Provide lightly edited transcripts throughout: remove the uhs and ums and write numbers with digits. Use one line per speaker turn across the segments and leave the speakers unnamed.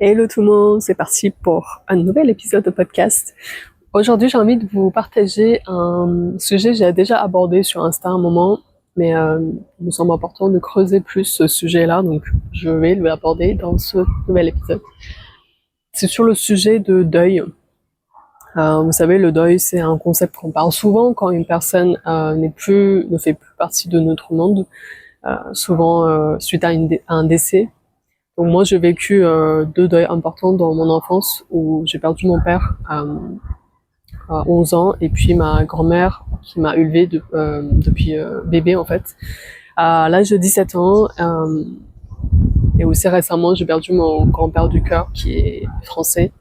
Hello tout le monde, c'est parti pour un nouvel épisode de podcast. Aujourd'hui, j'ai envie de vous partager un sujet que j'ai déjà abordé sur Insta un moment, mais il me semble important de creuser plus ce sujet-là, donc je vais l'aborder dans ce nouvel épisode. C'est sur le sujet de deuil. Vous savez, le deuil, c'est un concept qu'on parle souvent quand une personne ne fait plus partie de notre monde, souvent suite à un décès. Donc moi, j'ai vécu deux deuils importants dans mon enfance où j'ai perdu mon père à 11 ans et puis ma grand-mère qui m'a élevée depuis bébé en fait. À l'âge de 17 ans et aussi récemment, j'ai perdu mon grand-père du cœur qui est français.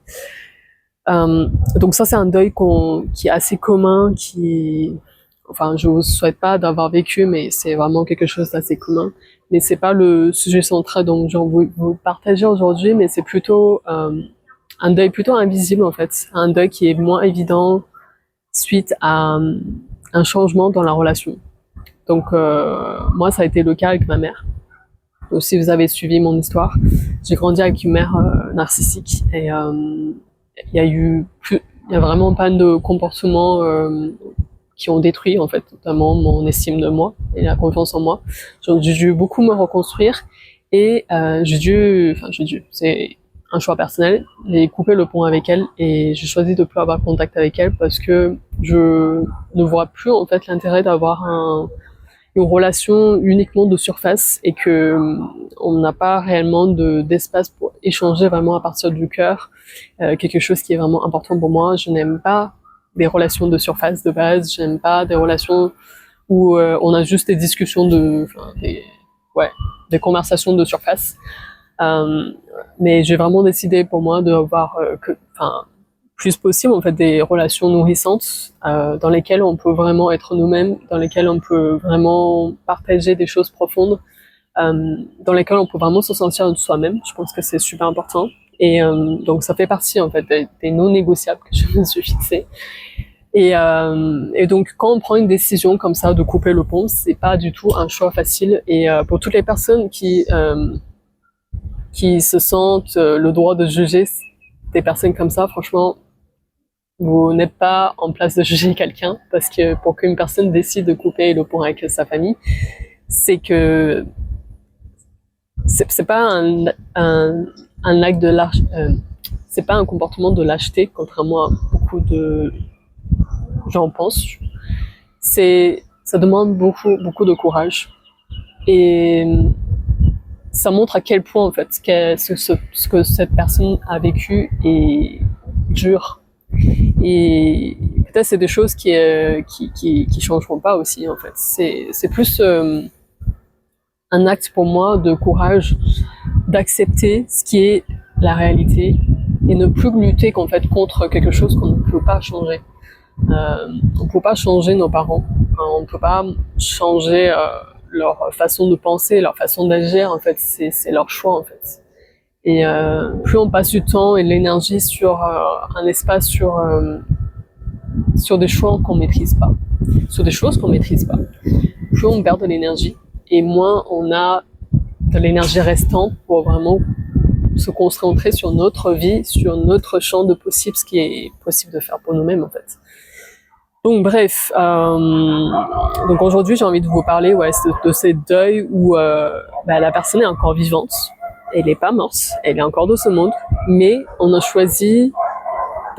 Donc ça, c'est un deuil qui est assez commun, enfin, je vous souhaite pas d'avoir vécu, mais c'est vraiment quelque chose d'assez commun. Mais c'est pas le sujet central dont j'ai envie de vous partager aujourd'hui, mais c'est plutôt un deuil plutôt invisible en fait, un deuil qui est moins évident suite à un changement dans la relation. Donc moi, ça a été le cas avec ma mère. Donc, si vous avez suivi mon histoire, j'ai grandi avec une mère narcissique et il y a vraiment pas de comportements qui ont détruit en fait notamment mon estime de moi et la confiance en moi. J'ai dû beaucoup me reconstruire et c'est un choix personnel, j'ai coupé le pont avec elle et j'ai choisi de plus avoir contact avec elle parce que je ne vois plus en fait l'intérêt d'avoir une relation uniquement de surface et que on n'a pas réellement d'espace pour échanger vraiment à partir du cœur, quelque chose qui est vraiment important pour moi. Je n'aime pas des relations de surface de base, j'aime pas des relations où on a juste des discussions des conversations de surface. Mais j'ai vraiment décidé pour moi de avoir plus possible en fait des relations nourrissantes dans lesquelles on peut vraiment être nous-mêmes, dans lesquelles on peut vraiment partager des choses profondes, dans lesquelles on peut vraiment se sentir soi-même. Je pense que c'est super important. Et donc ça fait partie en fait des non négociables que je me suis fixé. Et donc quand on prend une décision comme ça de couper le pont, c'est pas du tout un choix facile. Et pour toutes les personnes qui se sentent le droit de juger des personnes comme ça, franchement, vous n'êtes pas en place de juger quelqu'un, parce que pour qu'une personne décide de couper le pont avec sa famille, c'est que c'est pas un acte de lâche, c'est pas un comportement de lâcheté, contrairement à beaucoup de gens pensent. Ça demande beaucoup de courage et ça montre à quel point en fait ce que cette personne a vécu est dur. Et peut-être c'est des choses qui changeront pas aussi en fait. C'est plus un acte pour moi de courage, d'accepter ce qui est la réalité et ne plus lutter qu'en fait contre quelque chose qu'on ne peut pas changer. On peut pas changer nos parents, on peut pas changer leur façon de penser, leur façon d'agir. En fait, c'est leur choix en fait. Et plus on passe du temps et de l'énergie sur un espace sur des choix qu'on maîtrise pas, sur des choses qu'on maîtrise pas, plus on perd de l'énergie et moins on a de l'énergie restante pour vraiment se concentrer sur notre vie, sur notre champ de possible, ce qui est possible de faire pour nous-mêmes en fait. Donc bref, donc aujourd'hui j'ai envie de vous parler de ces deuils où la personne est encore vivante, elle n'est pas morte, elle est encore dans ce monde, mais on a choisi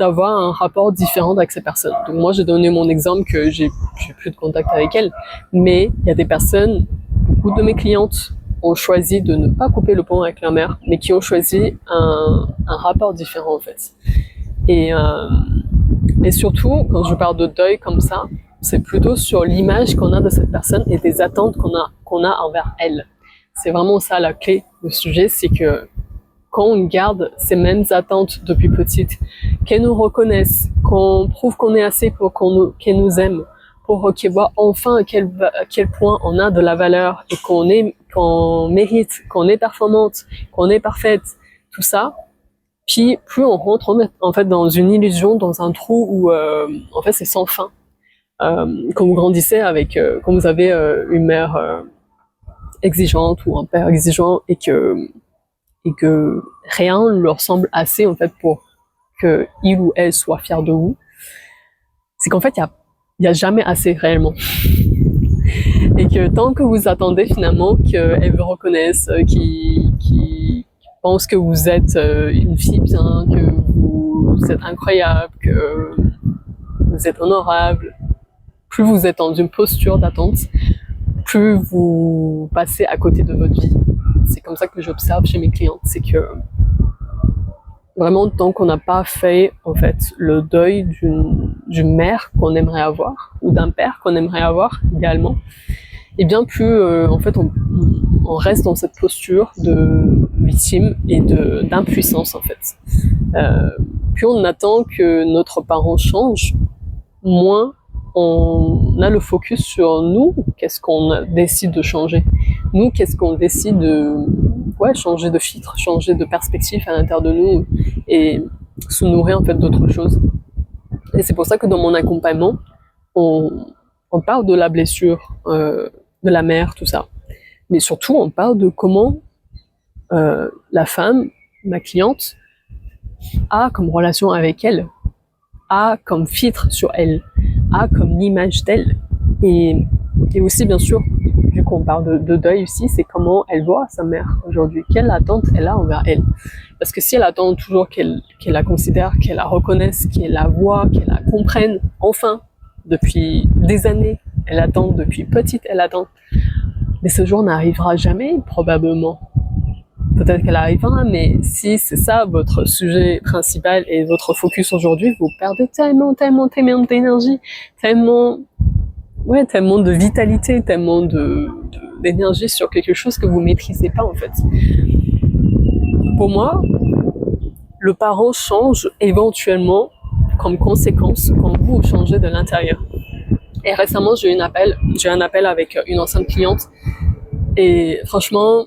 d'avoir un rapport différent avec ces personnes. Donc moi j'ai donné mon exemple que j'ai plus de contact avec elle, mais il y a des personnes, beaucoup de mes clientes ont choisi de ne pas couper le pont avec leur mère, mais qui ont choisi un rapport différent en fait. Et surtout, quand je parle de deuil comme ça, c'est plutôt sur l'image qu'on a de cette personne et des attentes qu'on a envers elle. C'est vraiment ça la clé du sujet, c'est que quand on garde ces mêmes attentes depuis petite, qu'elles nous reconnaissent, qu'on prouve qu'on est assez pour qu'elles nous aiment, pour qu'elles voient enfin à quel point on a de la valeur et qu'on mérite, qu'on est performante, qu'on est parfaite, tout ça. Puis plus on rentre en fait dans une illusion, dans un trou où en fait c'est sans fin. Quand vous grandissez quand vous avez une mère exigeante ou un père exigeant et que et que rien ne leur semble assez en fait pour que il ou elle soit fier de vous, c'est qu'en fait il y a jamais assez réellement. Et que tant que vous attendez finalement qu'elles vous reconnaissent, qui pensent que vous êtes une fille bien, que vous êtes incroyable, que vous êtes honorable, plus vous êtes dans une posture d'attente, plus vous passez à côté de votre vie. C'est comme ça que j'observe chez mes clientes, c'est que vraiment tant qu'on n'a pas fait en fait le deuil d'une mère qu'on aimerait avoir ou d'un père qu'on aimerait avoir idéalement, et bien plus en fait on reste dans cette posture de victime et d'impuissance en fait. Plus on attend que notre parent change, moins on a le focus sur nous, qu'est-ce qu'on décide de changer. Nous, qu'est-ce qu'on décide de changer de filtre, changer de perspective à l'intérieur de nous et se nourrir en fait d'autres choses. Et c'est pour ça que dans mon accompagnement, on parle de la blessure, de la mère, tout ça. Mais surtout, on parle de comment la femme, ma cliente, a comme relation avec elle, a comme filtre sur elle, a comme image d'elle. Et aussi, bien sûr, vu qu'on parle de deuil aussi, c'est comment elle voit sa mère aujourd'hui. Quelle attente elle a envers elle. Parce que si elle attend toujours qu'elle la considère, qu'elle la reconnaisse, qu'elle la voit, qu'elle la comprenne, enfin, depuis des années, elle attend, depuis petite, elle attend. Mais ce jour n'arrivera jamais, probablement. Peut-être qu'elle arrivera, mais si c'est ça votre sujet principal et votre focus aujourd'hui, vous perdez tellement d'énergie, tellement de vitalité, tellement d'énergie sur quelque chose que vous maîtrisez pas en fait. Pour moi, le parent change éventuellement comme conséquence quand vous changez de l'intérieur. Et récemment, j'ai eu un appel avec une ancienne cliente et franchement,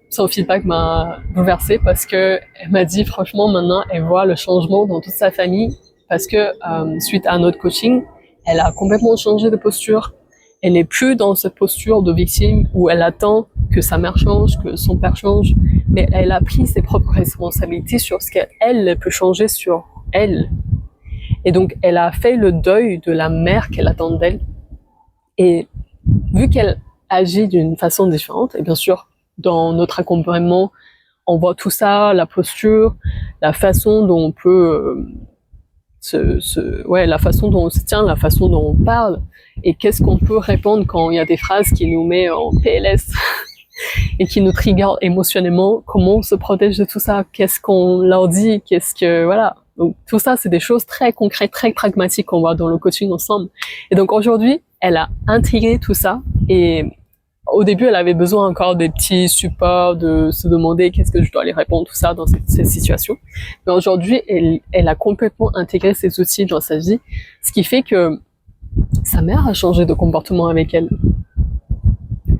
son feedback m'a bouleversée parce que elle m'a dit franchement maintenant elle voit le changement dans toute sa famille parce que suite à notre coaching, elle a complètement changé de posture. Elle n'est plus dans cette posture de victime où elle attend que sa mère change, que son père change, mais elle a pris ses propres responsabilités sur ce qu'elle peut changer sur elle. Et donc elle a fait le deuil de la mère qu'elle attend d'elle. Et vu qu'elle agit d'une façon différente, et bien sûr dans notre accompagnement, on voit tout ça, la posture, la façon dont on peut la façon dont on se tient, la façon dont on parle, et qu'est-ce qu'on peut répondre quand il y a des phrases qui nous mettent en PLS et qui nous trigger émotionnellement, comment on se protège de tout ça, qu'est-ce qu'on leur dit, voilà. Donc tout ça, c'est des choses très concrètes, très pragmatiques qu'on voit dans le coaching ensemble. Et donc aujourd'hui, elle a intégré tout ça et au début, elle avait besoin encore des petits supports, de se demander qu'est-ce que je dois lui répondre, tout ça dans cette situation. Mais aujourd'hui, elle a complètement intégré ces outils dans sa vie, ce qui fait que sa mère a changé de comportement avec elle.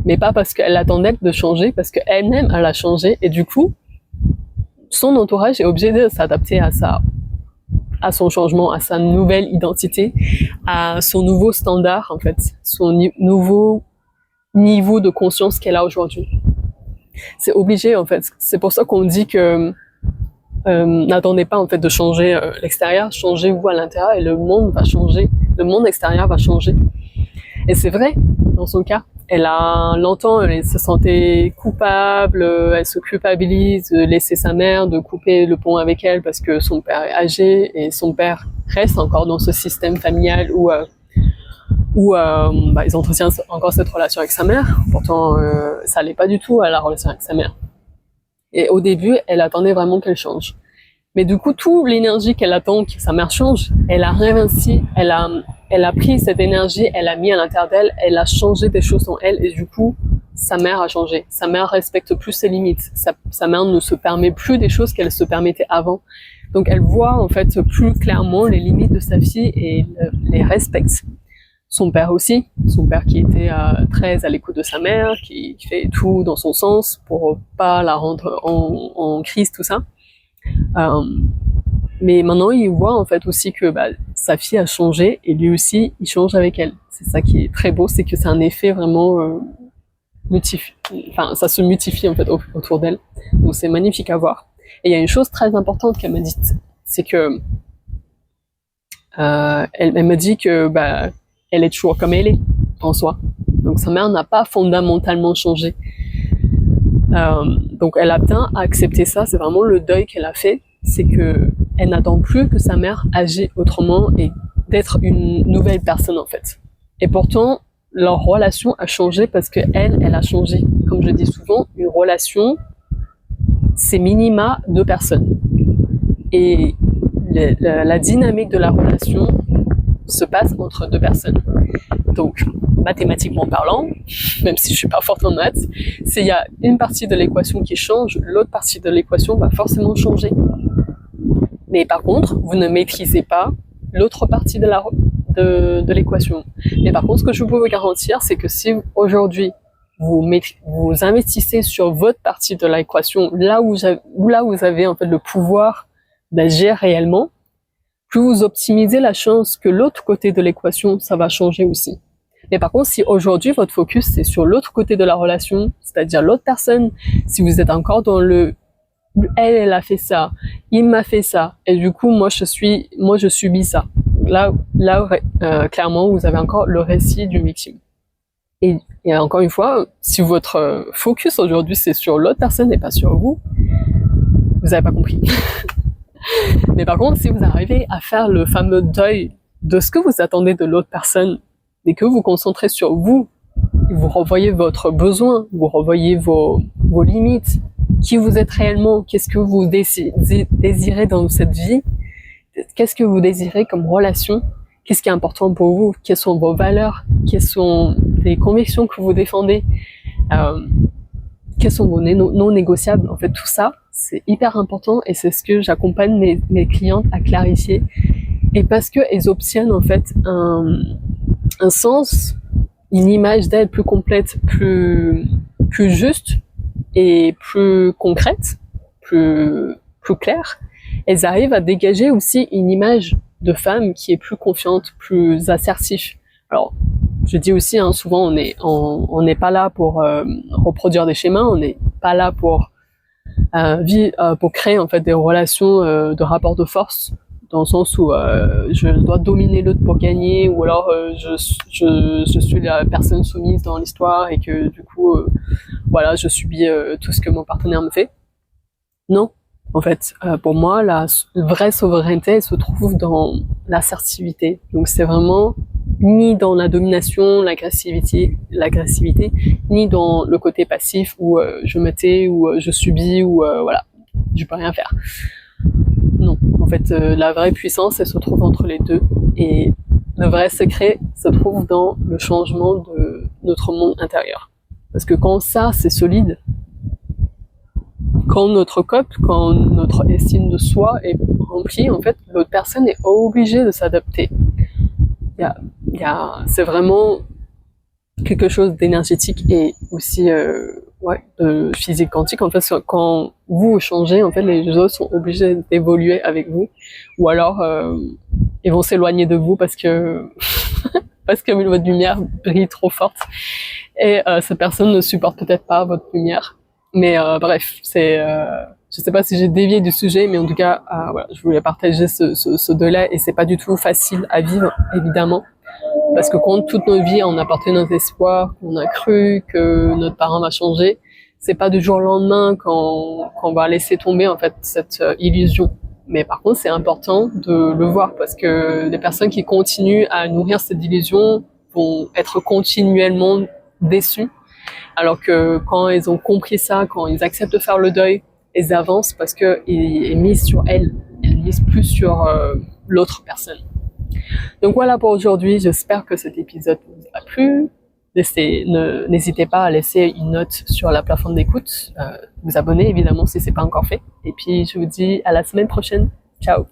Mais pas parce qu'elle attendait de changer, parce qu'elle-même, elle a changé. Et du coup, son entourage est obligé de s'adapter à son changement, à sa nouvelle identité, à son nouveau standard, en fait, son nouveau niveau de conscience qu'elle a aujourd'hui. C'est obligé en fait. C'est pour ça qu'on dit que n'attendez pas en fait de changer l'extérieur, changez-vous à l'intérieur et le monde va changer, le monde extérieur va changer. Et c'est vrai dans son cas. Longtemps, elle se sentait coupable, elle se culpabilise de laisser sa mère, de couper le pont avec elle parce que son père est âgé et son père reste encore dans ce système familial où ils entretiennent encore cette relation avec sa mère. Pourtant, ça allait pas du tout à la relation avec sa mère. Et au début, elle attendait vraiment qu'elle change. Mais du coup, toute l'énergie qu'elle attend que sa mère change, elle a réinvesti, elle a pris cette énergie, elle a mis à l'intérieur d'elle, elle a changé des choses en elle, et du coup, sa mère a changé. Sa mère respecte plus ses limites. Sa mère ne se permet plus des choses qu'elle se permettait avant. Donc, elle voit en fait plus clairement les limites de sa fille et les respecte. Son père aussi, son père qui était très à l'écoute de sa mère, qui fait tout dans son sens pour pas la rendre en crise, tout ça. Mais maintenant, il voit en fait aussi que sa fille a changé et lui aussi, il change avec elle. C'est ça qui est très beau, c'est que c'est un effet vraiment ça se mutifie en fait autour d'elle. Donc c'est magnifique à voir. Et il y a une chose très importante qu'elle m'a dite, c'est que elle m'a dit que elle est toujours comme elle est en soi. Donc sa mère n'a pas fondamentalement changé. Donc elle a bien accepté ça. C'est vraiment le deuil qu'elle a fait, c'est que elle n'attend plus que sa mère agisse autrement et d'être une nouvelle personne en fait. Et pourtant leur relation a changé parce que elle a changé. Comme je dis souvent, une relation c'est minima 2 personnes. Et la dynamique de la relation se passe entre 2 personnes. Donc, mathématiquement parlant, même si je suis pas forte en maths, s'il y a une partie de l'équation qui change, l'autre partie de l'équation va forcément changer. Mais par contre, vous ne maîtrisez pas l'autre partie de l'équation. Mais par contre, ce que je peux vous garantir, c'est que si aujourd'hui vous investissez sur votre partie de l'équation, là où vous avez en fait le pouvoir d'agir réellement, plus vous optimisez la chance que l'autre côté de l'équation, ça va changer aussi. Mais par contre, si aujourd'hui votre focus c'est sur l'autre côté de la relation, c'est-à-dire l'autre personne, si vous êtes encore dans le elle a fait ça, il m'a fait ça, et du coup moi je subis ça. Là, clairement, vous avez encore le récit d'une victime. Et encore une fois, si votre focus aujourd'hui c'est sur l'autre personne et pas sur vous, vous n'avez pas compris. Mais par contre, si vous arrivez à faire le fameux deuil de ce que vous attendez de l'autre personne et que vous concentrez sur vous, et vous revoyez votre besoin, vous revoyez vos limites, qui vous êtes réellement, qu'est-ce que vous désirez dans cette vie, qu'est-ce que vous désirez comme relation, qu'est-ce qui est important pour vous, quelles sont vos valeurs, quelles sont les convictions que vous défendez, quels sont vos non négociables. En fait, tout ça, c'est hyper important et c'est ce que j'accompagne mes clientes à clarifier. Et parce qu'elles obtiennent en fait un sens, une image d'elle plus complète, plus juste et plus concrète, plus claire, elles arrivent à dégager aussi une image de femme qui est plus confiante, plus assertive. Alors, je dis aussi, souvent on n'est pas là pour reproduire des schémas, on n'est pas là pour créer en fait des relations de rapport de force, dans le sens où je dois dominer l'autre pour gagner, ou alors je suis la personne soumise dans l'histoire et que du coup voilà, je subis tout ce que mon partenaire me fait. Non, en fait, pour moi, la vraie souveraineté elle se trouve dans l'assertivité. Donc c'est vraiment ni dans la domination, l'agressivité, ni dans le côté passif où je me tais, où je subis, où voilà, je peux rien faire. Non, en fait, la vraie puissance, elle se trouve entre les deux. Et le vrai secret se trouve dans le changement de notre monde intérieur. Parce que quand ça, c'est solide, quand notre couple, quand notre estime de soi est remplie, en fait, l'autre personne est obligée de s'adapter. C'est vraiment quelque chose d'énergétique et aussi de physique quantique. En fait, quand vous changez, en fait, les autres sont obligés d'évoluer avec vous, ou alors ils vont s'éloigner de vous parce que parce que votre lumière brille trop forte et cette personne ne supporte peut-être pas votre lumière. Mais bref, je sais pas si j'ai dévié du sujet, mais en tout cas, voilà, je voulais partager ce deuil-là et c'est pas du tout facile à vivre, évidemment. Parce que quand toute notre vie on a porté notre espoir, qu'on a cru que notre parent va changer, c'est pas du jour au lendemain qu'on va laisser tomber en fait cette illusion. Mais par contre, c'est important de le voir parce que les personnes qui continuent à nourrir cette illusion vont être continuellement déçues. Alors que quand ils ont compris ça, quand ils acceptent de faire le deuil, ils avancent parce qu'ils misent sur elles, ils misent plus sur l'autre personne. Donc voilà pour aujourd'hui, j'espère que cet épisode vous a plu. N'hésitez pas à laisser une note sur la plateforme d'écoute, vous abonner évidemment si ce n'est pas encore fait. Et puis je vous dis à la semaine prochaine. Ciao!